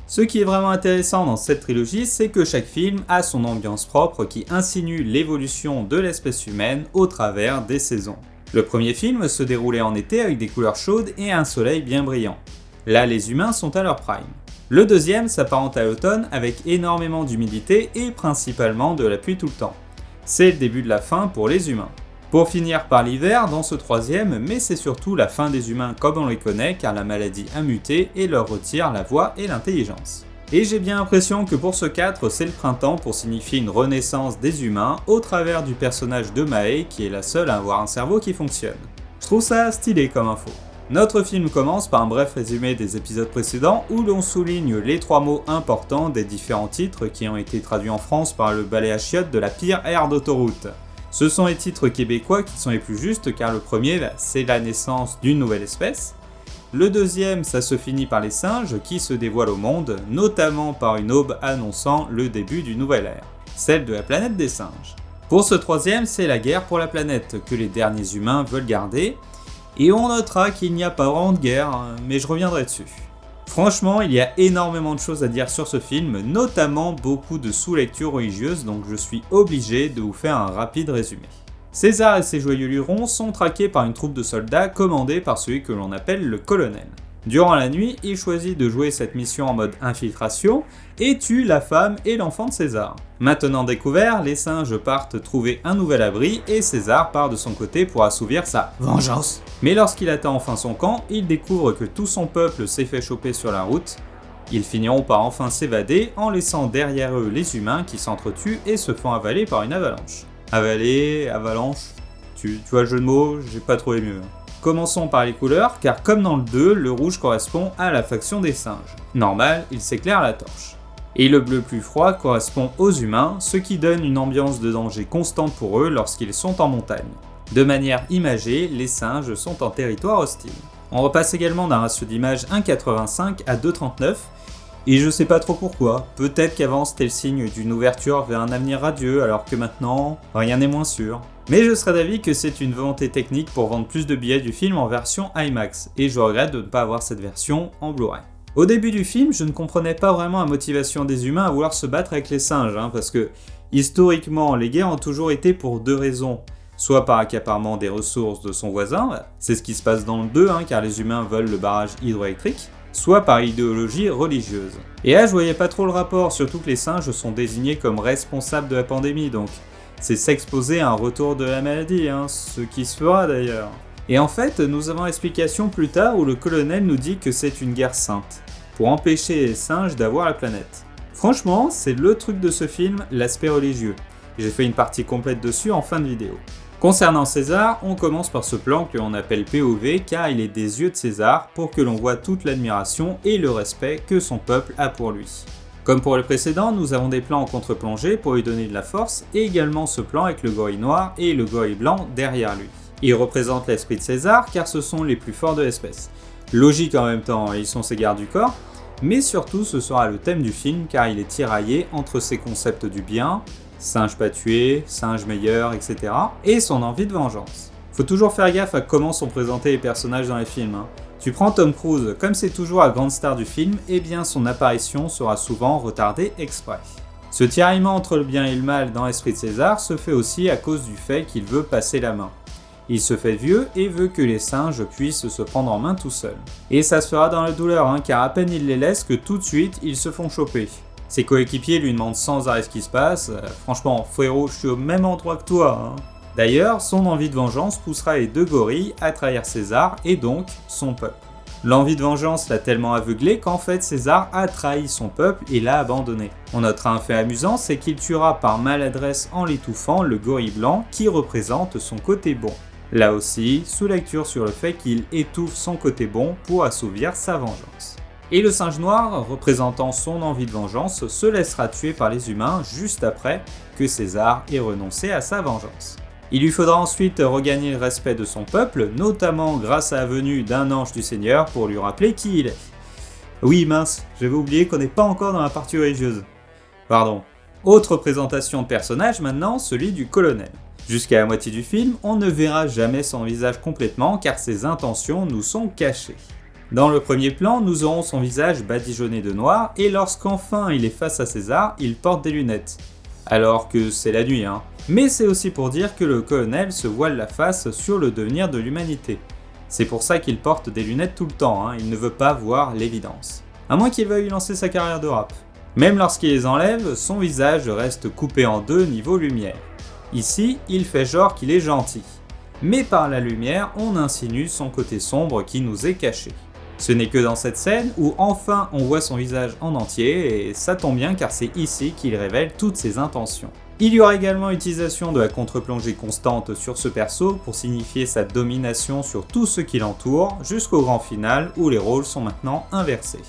Ce qui est vraiment intéressant dans cette trilogie, c'est que chaque film a son ambiance propre qui insinue l'évolution de l'espèce humaine au travers des saisons. Le premier film se déroulait en été avec des couleurs chaudes et un soleil bien brillant. Là, les humains sont à leur prime. Le deuxième s'apparente à l'automne avec énormément d'humidité et principalement de la pluie tout le temps. C'est le début de la fin pour les humains. Pour finir par l'hiver dans ce troisième, mais c'est surtout la fin des humains comme on les connaît car la maladie a muté et leur retire la voix et l'intelligence. Et j'ai bien l'impression que pour ce 4, c'est le printemps pour signifier une renaissance des humains au travers du personnage de Mae qui est la seule à avoir un cerveau qui fonctionne. Je trouve ça stylé comme info. Notre film commence par un bref résumé des épisodes précédents où l'on souligne les 3 mots importants des différents titres qui ont été traduits en France par le balai à chiottes de la pire aire d'autoroute. Ce sont les titres québécois qui sont les plus justes car le premier, c'est la naissance d'une nouvelle espèce. Le deuxième, ça se finit par les singes qui se dévoilent au monde, notamment par une aube annonçant le début d'une nouvelle ère, celle de la planète des singes. Pour ce troisième, c'est la guerre pour la planète que les derniers humains veulent garder, et on notera qu'il n'y a pas vraiment de guerre, mais je reviendrai dessus. Franchement, il y a énormément de choses à dire sur ce film, notamment beaucoup de sous-lectures religieuses, donc je suis obligé de vous faire un rapide résumé. César et ses joyeux lurons sont traqués par une troupe de soldats commandée par celui que l'on appelle le colonel. Durant la nuit, il choisit de jouer cette mission en mode infiltration et tue la femme et l'enfant de César. Maintenant découvert, les singes partent trouver un nouvel abri et César part de son côté pour assouvir sa vengeance. Mais lorsqu'il atteint enfin son camp, il découvre que tout son peuple s'est fait choper sur la route. Ils finiront par enfin s'évader en laissant derrière eux les humains qui s'entretuent et se font avaler par une avalanche. Avaler, avalanche, tu vois le jeu de mots, j'ai pas trouvé mieux. Commençons par les couleurs, car comme dans le 2, le rouge correspond à la faction des singes. Normal, il s'éclaire à la torche. Et le bleu plus froid correspond aux humains, ce qui donne une ambiance de danger constante pour eux lorsqu'ils sont en montagne. De manière imagée, les singes sont en territoire hostile. On repasse également d'un ratio d'image 1,85 à 2,39, et je sais pas trop pourquoi, peut-être qu'avant c'était le signe d'une ouverture vers un avenir radieux alors que maintenant, rien n'est moins sûr. Mais je serais d'avis que c'est une volonté technique pour vendre plus de billets du film en version IMAX, et je regrette de ne pas avoir cette version en Blu-ray. Au début du film, je ne comprenais pas vraiment la motivation des humains à vouloir se battre avec les singes, parce que historiquement, les guerres ont toujours été pour 2 raisons. Soit par accaparement des ressources de son voisin, c'est ce qui se passe dans le 2, car les humains veulent le barrage hydroélectrique, soit par idéologie religieuse. Et là, je voyais pas trop le rapport, surtout que les singes sont désignés comme responsables de la pandémie, donc c'est s'exposer à un retour de la maladie, ce qui se fera d'ailleurs. Et en fait, nous avons l'explication plus tard où le colonel nous dit que c'est une guerre sainte, pour empêcher les singes d'avoir la planète. Franchement, c'est le truc de ce film, l'aspect religieux. J'ai fait une partie complète dessus en fin de vidéo. Concernant César, on commence par ce plan que l'on appelle POV car il est des yeux de César pour que l'on voit toute l'admiration et le respect que son peuple a pour lui. Comme pour le précédent, nous avons des plans en contre-plongée pour lui donner de la force et également ce plan avec le gorille noir et le gorille blanc derrière lui. Ils représentent l'esprit de César car ce sont les plus forts de l'espèce. Logique en même temps, ils sont ses gardes du corps, mais surtout ce sera le thème du film car il est tiraillé entre ses concepts du bien, singe pas tué, singe meilleur, etc. et son envie de vengeance. Faut toujours faire gaffe à comment sont présentés les personnages dans les films. Tu prends Tom Cruise, comme c'est toujours la grande star du film, eh bien son apparition sera souvent retardée exprès. Ce tiraillement entre le bien et le mal dans l'esprit de César se fait aussi à cause du fait qu'il veut passer la main. Il se fait vieux et veut que les singes puissent se prendre en main tout seuls. Et ça se fera dans la douleur, car à peine il les laisse que tout de suite ils se font choper. Ses coéquipiers lui demandent sans arrêt ce qui se passe, franchement frérot je suis au même endroit que toi. D'ailleurs, son envie de vengeance poussera les 2 gorilles à trahir César et donc son peuple. L'envie de vengeance l'a tellement aveuglé qu'en fait César a trahi son peuple et l'a abandonné. On notera un fait amusant, c'est qu'il tuera par maladresse en l'étouffant le gorille blanc qui représente son côté bon. Là aussi, sous-lecture sur le fait qu'il étouffe son côté bon pour assouvir sa vengeance. Et le singe noir, représentant son envie de vengeance, se laissera tuer par les humains juste après que César ait renoncé à sa vengeance. Il lui faudra ensuite regagner le respect de son peuple, notamment grâce à la venue d'un ange du Seigneur pour lui rappeler qui il est. Oui mince, j'avais oublié qu'on n'est pas encore dans la partie religieuse. Pardon. Autre présentation de personnage maintenant, celui du colonel. Jusqu'à la moitié du film, on ne verra jamais son visage complètement car ses intentions nous sont cachées. Dans le premier plan, nous aurons son visage badigeonné de noir, et lorsqu'enfin il est face à César, il porte des lunettes. Alors que c'est la nuit, hein. Mais c'est aussi pour dire que le colonel se voile la face sur le devenir de l'humanité. C'est pour ça qu'il porte des lunettes tout le temps, hein. Il ne veut pas voir l'évidence. À moins qu'il veuille lancer sa carrière de rap. Même lorsqu'il les enlève, son visage reste coupé en deux niveau lumière. Ici, il fait genre qu'il est gentil. Mais par la lumière, on insinue son côté sombre qui nous est caché. Ce n'est que dans cette scène où enfin on voit son visage en entier, et ça tombe bien car c'est ici qu'il révèle toutes ses intentions. Il y aura également utilisation de la contre-plongée constante sur ce perso pour signifier sa domination sur tout ce qui l'entoure, jusqu'au grand final où les rôles sont maintenant inversés.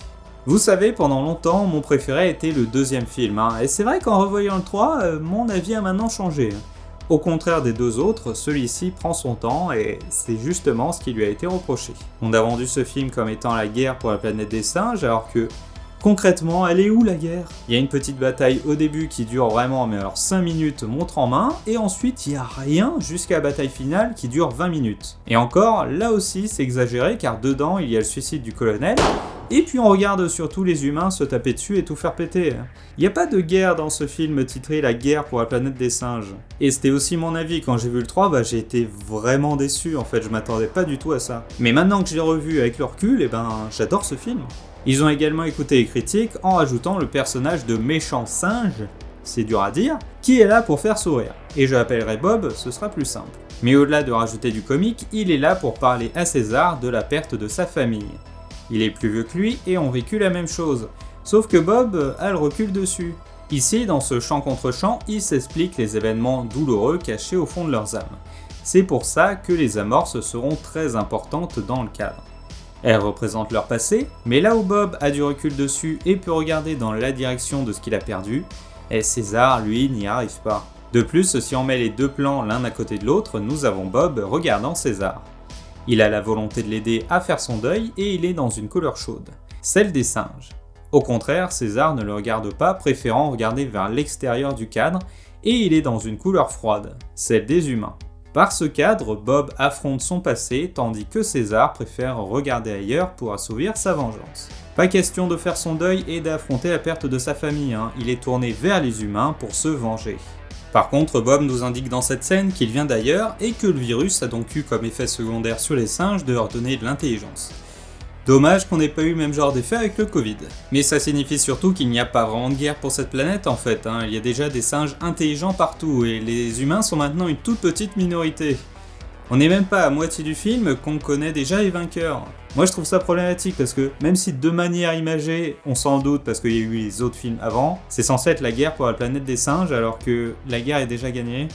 Vous savez, pendant longtemps, mon préféré était le deuxième film, hein, et c'est vrai qu'en revoyant le 3, mon avis a maintenant changé. Au contraire des deux autres, celui-ci prend son temps et c'est justement ce qui lui a été reproché. On a vendu ce film comme étant la guerre pour la planète des singes, alors que concrètement, elle est où la guerre? Il y a une petite bataille au début qui dure vraiment, mais alors 5 minutes montre en main, et ensuite il n'y a rien jusqu'à la bataille finale qui dure 20 minutes. Et encore, là aussi c'est exagéré car dedans il y a le suicide du colonel, et puis on regarde surtout les humains se taper dessus et tout faire péter. Il n'y a pas de guerre dans ce film titré La guerre pour la planète des singes. Et c'était aussi mon avis, quand j'ai vu le 3, j'ai été vraiment déçu en fait, je m'attendais pas du tout à ça. Mais maintenant que je l'ai revu avec le recul, j'adore ce film. Ils ont également écouté les critiques en rajoutant le personnage de méchant singe, c'est dur à dire, qui est là pour faire sourire. Et je l'appellerai Bob, ce sera plus simple. Mais au-delà de rajouter du comique, il est là pour parler à César de la perte de sa famille. Il est plus vieux que lui et ont vécu la même chose, sauf que Bob a le recul dessus. Ici, dans ce chant contre chant, ils s'expliquent les événements douloureux cachés au fond de leurs âmes. C'est pour ça que les amorces seront très importantes dans le cadre. Elles représentent leur passé, mais là où Bob a du recul dessus et peut regarder dans la direction de ce qu'il a perdu, César, lui, n'y arrive pas. De plus, si on met les deux plans l'un à côté de l'autre, nous avons Bob regardant César. Il a la volonté de l'aider à faire son deuil et il est dans une couleur chaude, celle des singes. Au contraire, César ne le regarde pas, préférant regarder vers l'extérieur du cadre, et il est dans une couleur froide, celle des humains. Par ce cadre, Bob affronte son passé, tandis que César préfère regarder ailleurs pour assouvir sa vengeance. Pas question de faire son deuil et d'affronter la perte de sa famille, hein. Il est tourné vers les humains pour se venger. Par contre, Bob nous indique dans cette scène qu'il vient d'ailleurs et que le virus a donc eu comme effet secondaire sur les singes de leur donner de l'intelligence. Dommage qu'on n'ait pas eu le même genre d'effet avec le Covid. Mais ça signifie surtout qu'il n'y a pas vraiment de guerre pour cette planète en fait, hein. Il y a déjà des singes intelligents partout et les humains sont maintenant une toute petite minorité. On n'est même pas à moitié du film qu'on connaît déjà les vainqueurs. Moi je trouve ça problématique parce que même si de manière imagée on s'en doute parce qu'il y a eu les autres films avant, c'est censé être la guerre pour la planète des singes alors que la guerre est déjà gagnée.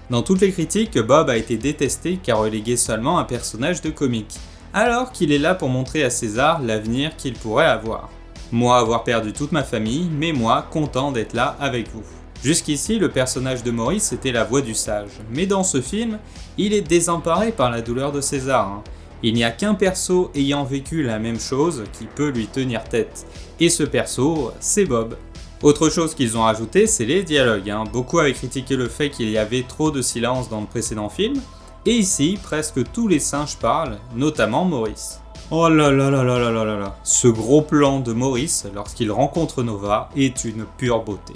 Dans toutes les critiques, Bob a été détesté car relégué seulement un personnage de comique, alors qu'il est là pour montrer à César l'avenir qu'il pourrait avoir. Moi avoir perdu toute ma famille, mais moi content d'être là avec vous. Jusqu'ici, le personnage de Maurice était la voix du sage, mais dans ce film, il est désemparé par la douleur de César, hein. Il n'y a qu'un perso ayant vécu la même chose qui peut lui tenir tête, et ce perso, c'est Bob. Autre chose qu'ils ont rajouté, c'est les dialogues, hein. Beaucoup avaient critiqué le fait qu'il y avait trop de silence dans le précédent film, et ici, presque tous les singes parlent, notamment Maurice. Oh là là là là là là là là. Ce gros plan de Maurice lorsqu'il rencontre Nova est une pure beauté.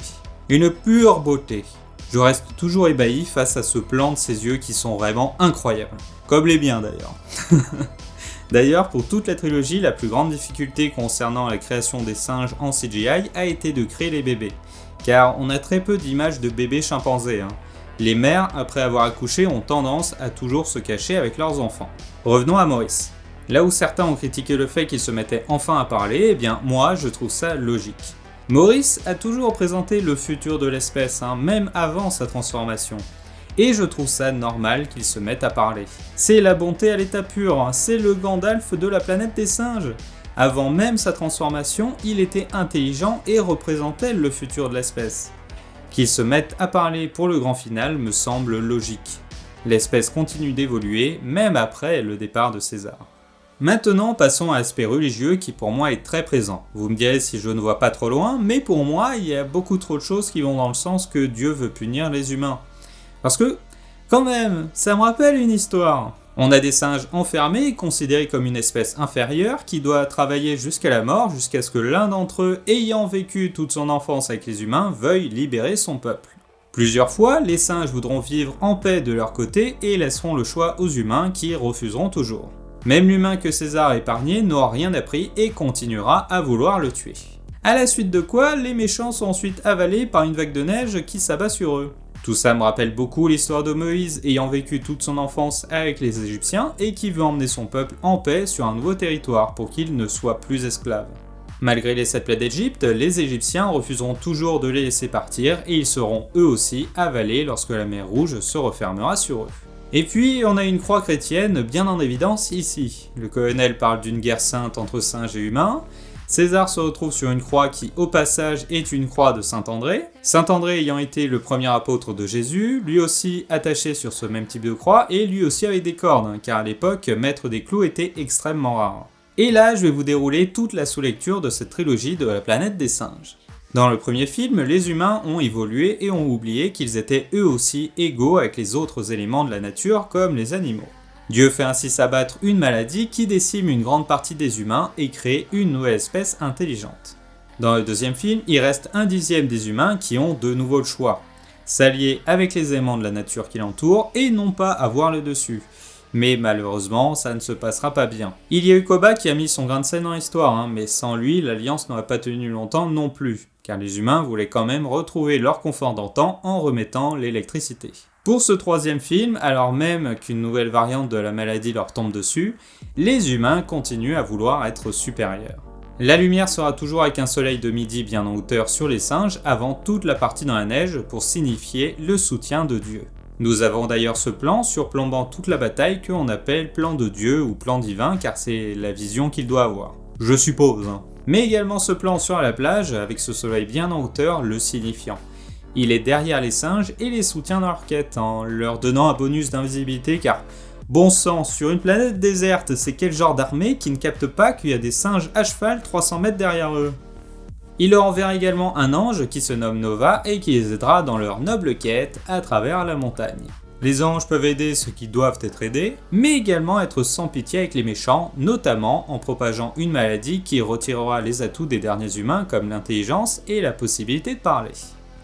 Une pure beauté. Je reste toujours ébahi face à ce plan de ses yeux qui sont vraiment incroyables. Comme les miens d'ailleurs. D'ailleurs, pour toute la trilogie, la plus grande difficulté concernant la création des singes en CGI a été de créer les bébés. Car on a très peu d'images de bébés chimpanzés, hein. Les mères, après avoir accouché, ont tendance à toujours se cacher avec leurs enfants. Revenons à Maurice. Là où certains ont critiqué le fait qu'il se mettait enfin à parler, eh bien moi je trouve ça logique. Maurice a toujours représenté le futur de l'espèce, hein, même avant sa transformation. Et je trouve ça normal qu'il se mette à parler. C'est la bonté à l'état pur, hein, c'est le Gandalf de la planète des singes. Avant même sa transformation, il était intelligent et représentait le futur de l'espèce. Qu'il se mette à parler pour le grand final me semble logique. L'espèce continue d'évoluer, même après le départ de César. Maintenant, passons à l'aspect religieux qui pour moi est très présent. Vous me direz si je ne vois pas trop loin, mais pour moi, il y a beaucoup trop de choses qui vont dans le sens que Dieu veut punir les humains. Parce que, quand même, ça me rappelle une histoire. On a des singes enfermés et considérés comme une espèce inférieure qui doit travailler jusqu'à la mort, jusqu'à ce que l'un d'entre eux, ayant vécu toute son enfance avec les humains, veuille libérer son peuple. Plusieurs fois, les singes voudront vivre en paix de leur côté et laisseront le choix aux humains qui refuseront toujours. Même l'humain que César a épargné n'aura rien appris et continuera à vouloir le tuer. À la suite de quoi, les méchants sont ensuite avalés par une vague de neige qui s'abat sur eux. Tout ça me rappelle beaucoup l'histoire de Moïse ayant vécu toute son enfance avec les Égyptiens et qui veut emmener son peuple en paix sur un nouveau territoire pour qu'il ne soit plus esclave. Malgré les 7 plaies d'Égypte, les Égyptiens refuseront toujours de les laisser partir et ils seront eux aussi avalés lorsque la mer Rouge se refermera sur eux. Et puis on a une croix chrétienne bien en évidence ici. Le colonel parle d'une guerre sainte entre singes et humains. César se retrouve sur une croix qui, au passage, est une croix de Saint André. Saint André ayant été le premier apôtre de Jésus, lui aussi attaché sur ce même type de croix, et lui aussi avec des cordes, car à l'époque, mettre des clous était extrêmement rare. Et là, je vais vous dérouler toute la sous-lecture de cette trilogie de la planète des singes. Dans le premier film, les humains ont évolué et ont oublié qu'ils étaient eux aussi égaux avec les autres éléments de la nature, comme les animaux. Dieu fait ainsi s'abattre une maladie qui décime une grande partie des humains et crée une nouvelle espèce intelligente. Dans le deuxième film, il reste 1/10 des humains qui ont de nouveau le choix. S'allier avec les éléments de la nature qui l'entourent et non pas avoir le dessus. Mais malheureusement, ça ne se passera pas bien. Il y a eu Koba qui a mis son grain de sel dans l'histoire, mais sans lui, l'alliance n'aurait pas tenu longtemps non plus, car les humains voulaient quand même retrouver leur confort d'antan en remettant l'électricité. Pour ce troisième film, alors même qu'une nouvelle variante de la maladie leur tombe dessus, les humains continuent à vouloir être supérieurs. La lumière sera toujours avec un soleil de midi bien en hauteur sur les singes avant toute la partie dans la neige pour signifier le soutien de Dieu. Nous avons d'ailleurs ce plan surplombant toute la bataille qu'on appelle plan de Dieu ou plan divin car c'est la vision qu'il doit avoir. Je suppose. Mais également ce plan sur la plage avec ce soleil bien en hauteur le signifiant. Il est derrière les singes et les soutient dans leur quête en leur donnant un bonus d'invisibilité car, bon sang, sur une planète déserte, c'est quel genre d'armée qui ne capte pas qu'il y a des singes à cheval 300 mètres derrière eux? Il leur enverra également un ange qui se nomme Nova et qui les aidera dans leur noble quête à travers la montagne. Les anges peuvent aider ceux qui doivent être aidés, mais également être sans pitié avec les méchants, notamment en propageant une maladie qui retirera les atouts des derniers humains comme l'intelligence et la possibilité de parler.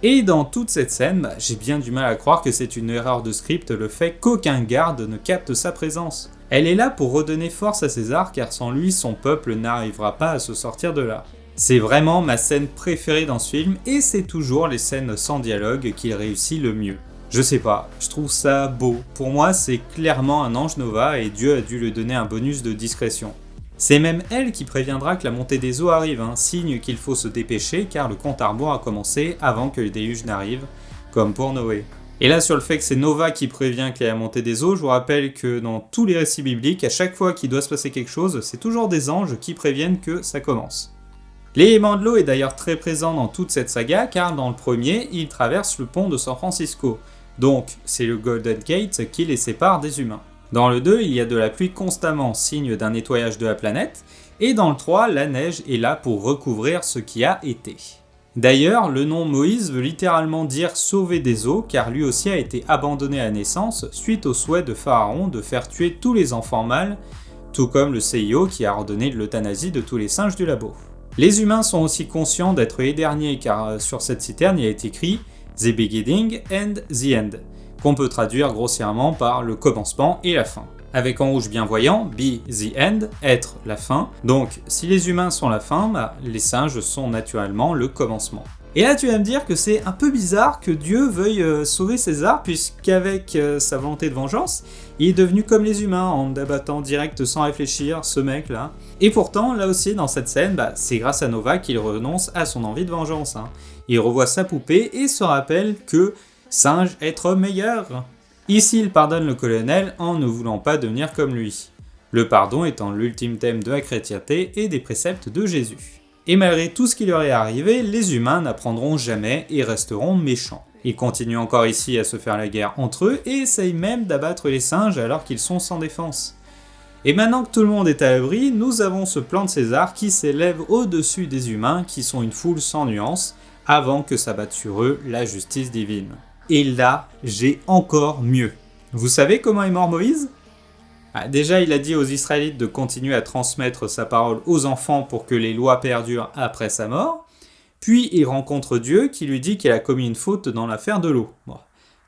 Et dans toute cette scène, j'ai bien du mal à croire que c'est une erreur de script le fait qu'aucun garde ne capte sa présence. Elle est là pour redonner force à César car sans lui, son peuple n'arrivera pas à se sortir de là. C'est vraiment ma scène préférée dans ce film et c'est toujours les scènes sans dialogue qu'il réussit le mieux. Je sais pas, je trouve ça beau. Pour moi, c'est clairement un ange Nova et Dieu a dû lui donner un bonus de discrétion. C'est même elle qui préviendra que la montée des eaux arrive, signe qu'il faut se dépêcher car le compte à rebours a commencé avant que le déluge n'arrive, comme pour Noé. Et là sur le fait que c'est Nova qui prévient qu'il y a la montée des eaux, je vous rappelle que dans tous les récits bibliques, à chaque fois qu'il doit se passer quelque chose, c'est toujours des anges qui préviennent que ça commence. L'élément de l'eau est d'ailleurs très présent dans toute cette saga car dans le premier, il traverse le pont de San Francisco, donc c'est le Golden Gate qui les sépare des humains. Dans le 2, il y a de la pluie constamment, signe d'un nettoyage de la planète, et dans le 3, la neige est là pour recouvrir ce qui a été. D'ailleurs, le nom Moïse veut littéralement dire sauver des eaux, car lui aussi a été abandonné à la naissance suite au souhait de Pharaon de faire tuer tous les enfants mâles, tout comme le CIO qui a ordonné l'euthanasie de tous les singes du labo. Les humains sont aussi conscients d'être les derniers, car sur cette citerne il est écrit « The beginning and the end », qu'on peut traduire grossièrement par le commencement et la fin. Avec en rouge bien voyant, be the end, être la fin. Donc si les humains sont la fin, les singes sont naturellement le commencement. Et là tu vas me dire que c'est un peu bizarre que Dieu veuille sauver César, puisqu'avec sa volonté de vengeance, il est devenu comme les humains, en abattant direct sans réfléchir ce mec là. Et pourtant, là aussi dans cette scène, c'est grâce à Nova qu'il renonce à son envie de vengeance. Il revoit sa poupée et se rappelle que singe être meilleur. Ici, il pardonne le colonel en ne voulant pas devenir comme lui. Le pardon étant l'ultime thème de la chrétienté et des préceptes de Jésus. Et malgré tout ce qui leur est arrivé, les humains n'apprendront jamais et resteront méchants. Ils continuent encore ici à se faire la guerre entre eux et essayent même d'abattre les singes alors qu'ils sont sans défense. Et maintenant que tout le monde est à l'abri, nous avons ce plan de César qui s'élève au-dessus des humains qui sont une foule sans nuance avant que s'abatte sur eux la justice divine. Et là, j'ai encore mieux. Vous savez comment est mort Moïse ? Déjà, il a dit aux Israélites de continuer à transmettre sa parole aux enfants pour que les lois perdurent après sa mort. Puis il rencontre Dieu qui lui dit qu'il a commis une faute dans l'affaire de l'eau. Bon,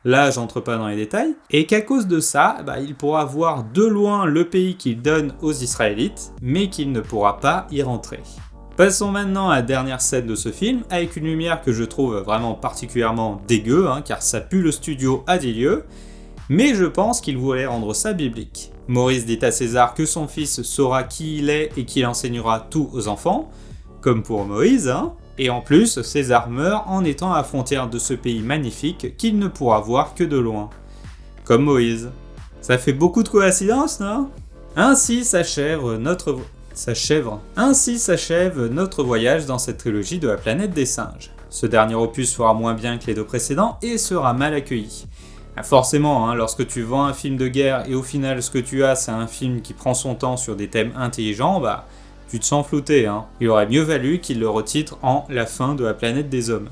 là, j'entre pas dans les détails. Et qu'à cause de ça, il pourra voir de loin le pays qu'il donne aux Israélites, mais qu'il ne pourra pas y rentrer. Passons maintenant à la dernière scène de ce film, avec une lumière que je trouve vraiment particulièrement dégueu, car ça pue le studio à 10 lieues, mais je pense qu'il voulait rendre ça biblique. Maurice dit à César que son fils saura qui il est et qu'il enseignera tout aux enfants, comme pour Moïse, et en plus, César meurt en étant à la frontière de ce pays magnifique qu'il ne pourra voir que de loin. Comme Moïse. Ça fait beaucoup de coïncidences, non ? Ainsi s'achève notre voyage dans cette trilogie de la planète des singes. Ce dernier opus fera moins bien que les deux précédents et sera mal accueilli. Forcément, lorsque tu vends un film de guerre et au final ce que tu as c'est un film qui prend son temps sur des thèmes intelligents, tu te sens flouté. Il aurait mieux valu qu'il le retitre en La fin de la planète des hommes.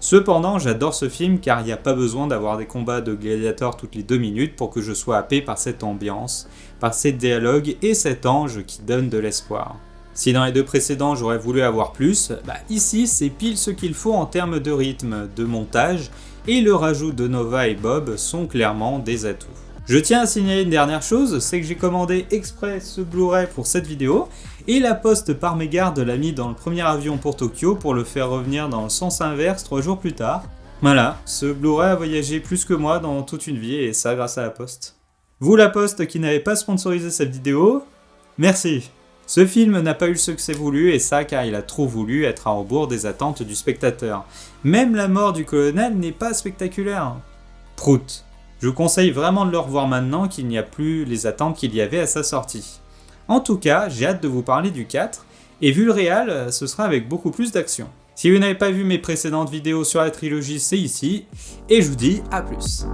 Cependant, j'adore ce film car il n'y a pas besoin d'avoir des combats de gladiateurs toutes les 2 minutes pour que je sois happé par cette ambiance, par ces dialogues et cet ange qui donne de l'espoir. Si dans les deux précédents j'aurais voulu avoir plus, ici c'est pile ce qu'il faut en termes de rythme, de montage, et le rajout de Nova et Bob sont clairement des atouts. Je tiens à signaler une dernière chose, c'est que j'ai commandé exprès ce Blu-ray pour cette vidéo, et la poste par mégarde l'a mis dans le premier avion pour Tokyo pour le faire revenir dans le sens inverse 3 jours plus tard. Voilà, ce Blu-ray a voyagé plus que moi dans toute une vie, et ça grâce à la poste. Vous la poste qui n'avez pas sponsorisé cette vidéo, merci. Ce film n'a pas eu le succès voulu, et ça car il a trop voulu être à rebours des attentes du spectateur. Même la mort du colonel n'est pas spectaculaire. Prout. Je vous conseille vraiment de le revoir maintenant qu'il n'y a plus les attentes qu'il y avait à sa sortie. En tout cas, j'ai hâte de vous parler du 4, et vu le réal, ce sera avec beaucoup plus d'action. Si vous n'avez pas vu mes précédentes vidéos sur la trilogie, c'est ici, et je vous dis à plus.